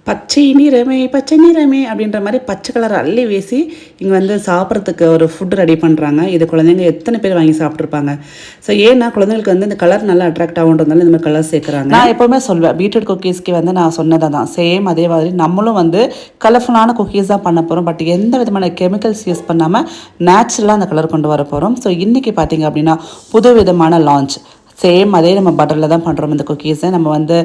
பச்சை நிறமே அப்படின்ற மாதிரி பச்சை கலர் அள்ளி வீசி இங்கே வந்து சாப்பிட்றதுக்கு ஒரு ஃபுட் ரெடி பண்ணுறாங்க. இது குழந்தைங்க எத்தனை பேர் வாங்கி சாப்பிட்ருப்பாங்க. ஸோ ஏன்னா குழந்தைங்களுக்கு வந்து இந்த கலர் நல்லா அட்ராக்ட் ஆகுன்றதுனால இந்த மாதிரி கலர் சேர்க்குறாங்க. நான் எப்போவுமே சொல்வேன், பீட்ரூட் குக்கீஸ்க்கு வந்து நான் சொன்னதை தான் சேம் அதே மாதிரி நம்மளும் வந்து கலர்ஃபுல்லான குக்கீஸ் தான் பண்ண போகிறோம். பட் எந்த விதமான கெமிக்கல்ஸ் யூஸ் பண்ணாமல் நேச்சுரலாக அந்த கலர் கொண்டு வர போகிறோம். ஸோ இன்றைக்கி பார்த்தீங்க அப்படின்னா புது விதமான லான்ச். சேம் அதே நம்ம பட்டரில் தான் பண்ணுறோம். இந்த குக்கீஸை நம்ம வந்து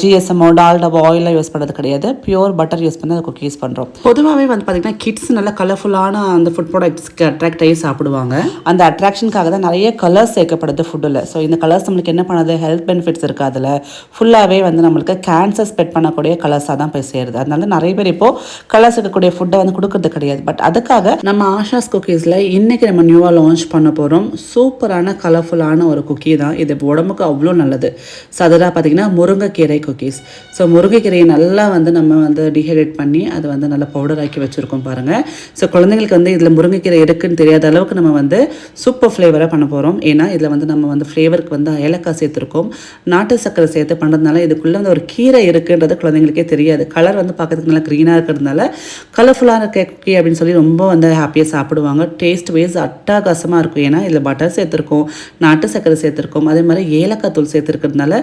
ஜிஎஸ்எம்மோ டால்டாவோ ஆயிலாக யூஸ் பண்ணுறது கிடையாது. பியூர் பட்டர் யூஸ் பண்ணி அந்த குக்கீஸ் பண்ணுறோம். பொதுவாகவே வந்து பார்த்திங்கன்னா கிட்ஸ் நல்லா கலர்ஃபுல்லான அந்த ஃபுட் ப்ராடக்ட்ஸ்க்கு அட்ராக்ட் ஆகி சாப்பிடுவாங்க. அந்த அட்ராக்ஷனுக்காக தான் நிறைய கலர்ஸ் சேர்க்கப்படுது ஃபுட்டில். ஸோ இந்த கலர்ஸ் நம்மளுக்கு என்ன பண்ணுது, ஹெல்த் பெனிஃபிட்ஸ் இருக்குது. அதில் ஃபுல்லாகவே வந்து நம்மளுக்கு கேன்சர் ஸ்ப்ரெட் பண்ணக்கூடிய கலர்ஸாக தான் போய் சேருது. அதனால நிறைய பேர் இப்போது கலர்ஸ் இருக்கக்கூடிய ஃபுட்டை வந்து கொடுக்கறது கிடையாது. பட் அதுக்காக நம்ம ஆஷாஸ் குக்கீஸில் இன்றைக்கி நம்ம நியூவாக லான்ச் பண்ண போகிறோம். சூப்பரான கலர்ஃபுல்லான ஒரு குக்கி தான் இது. உடம்புக்கு அவ்வளோ நல்லது. ஸோ அதெல்லாம் பார்த்திங்கன்னா முருங்கைக்கீரை குக்கீஸ். ஸோ முருங்கைக்கீரையை நல்லா வந்து நம்ம வந்து டீஹைட்ரேட் பண்ணி அதை வந்து நல்லா பவுடர் ஆக்கி வச்சுருக்கோம் பாருங்கள். ஸோ குழந்தைங்களுக்கு வந்து இதில் முருங்கைக்கீரை இருக்குன்னு தெரியாத அளவுக்கு நம்ம வந்து சூப்பர் ஃப்ளேவராக பண்ண போகிறோம். ஏன்னா இதில் வந்து நம்ம வந்து ஃப்ளேவருக்கு வந்து ஏலக்காய் சேர்த்துருக்கோம், நாட்டு சக்கரை சேர்த்து பண்ணுறதுனால இதுக்குள்ளே வந்து ஒரு கீரை இருக்குன்றது குழந்தைங்களுக்கே தெரியாது. கலர் வந்து பார்க்கறதுக்கு நல்லா க்ரீனாக இருக்கிறதுனால கலர்ஃபுல்லான குக்கி அப்படின்னு சொல்லி ரொம்ப வந்து ஹாப்பியாக சாப்பிடுவாங்க. டேஸ்ட் வைஸ் அட்டகாசமாக இருக்கும். ஏன்னா இதில் பட்டர் சேர்த்துருக்கோம், நாட்டு சக்கரை சேர்த்துருக்கோம், அதே மாதிரி ஏலக்காய் தூள் சேர்த்துருக்கிறதுனால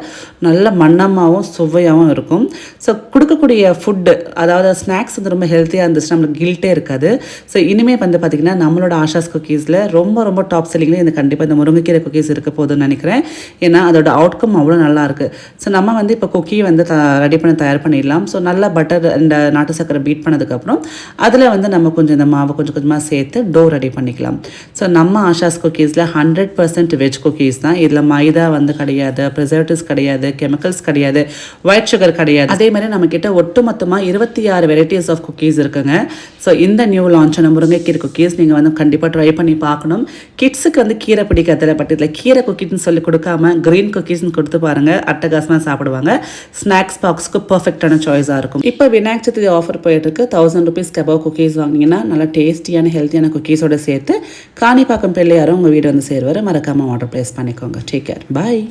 நல்ல மண்ணமாகவும் சுவையாகவும் இருக்கும். ஸோ கொடுக்கக்கூடிய ஃபுட்டு, அதாவது ஸ்நாக்ஸ் வந்து ரொம்ப ஹெல்த்தியாக இருந்துச்சுன்னா நம்மளுக்கு கில்ட்டே இருக்காது. ஸோ இனிமேல் வந்து பார்த்திங்கன்னா நம்மளோட ஆஷாஸ் குக்கீஸில் ரொம்ப டாப் செல்லிங்லேயே இந்த கண்டிப்பாக இந்த முருங்கைக்கீரை குக்கீஸ் இருக்க போதுன்னு நினைக்கிறேன். ஏன்னா அதோட அவுட்கம் அவ்வளோ நல்லாயிருக்கு. ஸோ நம்ம வந்து இப்போ குக்கி வந்து ரெடி பண்ணி தயார் பண்ணிடலாம். ஸோ நல்லா பட்டர் இந்த நாட்டு சக்கரை பீட் பண்ணதுக்கப்புறம் அதில் வந்து நம்ம கொஞ்சம் இந்த மாவை கொஞ்சம் கொஞ்சமாக சேர்த்து டோ ரெடி பண்ணிக்கலாம். ஸோ நம்ம ஆஷாஸ் குக்கீஸில் 100% வெஜ் குக்கீஸ் தான். இதில் மைதா வந்து கிடையாது, ப்ரிசர்வேட்டிவ்ஸ் கிடையாது, கெமிக்கல்ஸ் கிடையாது, ஒயிட் சுகர் கிடையாது. அதே மாதிரி நம்மக்கிட்ட ஒட்டுமொத்தமாக 26 வெரைட்டிஸ் ஆஃப் குக்கீஸ் இருக்குங்க. ஸோ இந்த நியூ லான்ச்சான முருங்கைக்கீரை குக்கீஸ் நீங்கள் வந்து கண்டிப்பாக ட்ரை பண்ணி பார்க்கணும். கிட்ஸுக்கு வந்து கீரை பிடிக்காதில்ல, பட் இதில் கீரை குக்கீஸ்னு சொல்லி கொடுக்காம க்ரீன் குக்கீஸ்னு கொடுத்து பாருங்கள், அட்டகாசமாக சாப்பிடுவாங்க. ஸ்நாக்ஸ் பாக்ஸ்க்கு பர்ஃபெக்டான சாய்ஸாக இருக்கும். இப்போ விநாயகர் சதுர்த்தி ஆஃபர் போயிட்டுருக்கு. 1000 rupees கபாப் குக்கீஸ் வாங்கினீங்கன்னா நல்லா டேஸ்டியான ஹெல்த்தியான குக்கீஸோடு சேர்த்து காணிப்பாக்கம் பிள்ளையாரும் உங்கள் வீடு வந்து சேருவார். மறக்காமல் ஆர்டர் ப்ளேஸ் பண்ணிக்கோங்க. டேக் கேர், பாய்.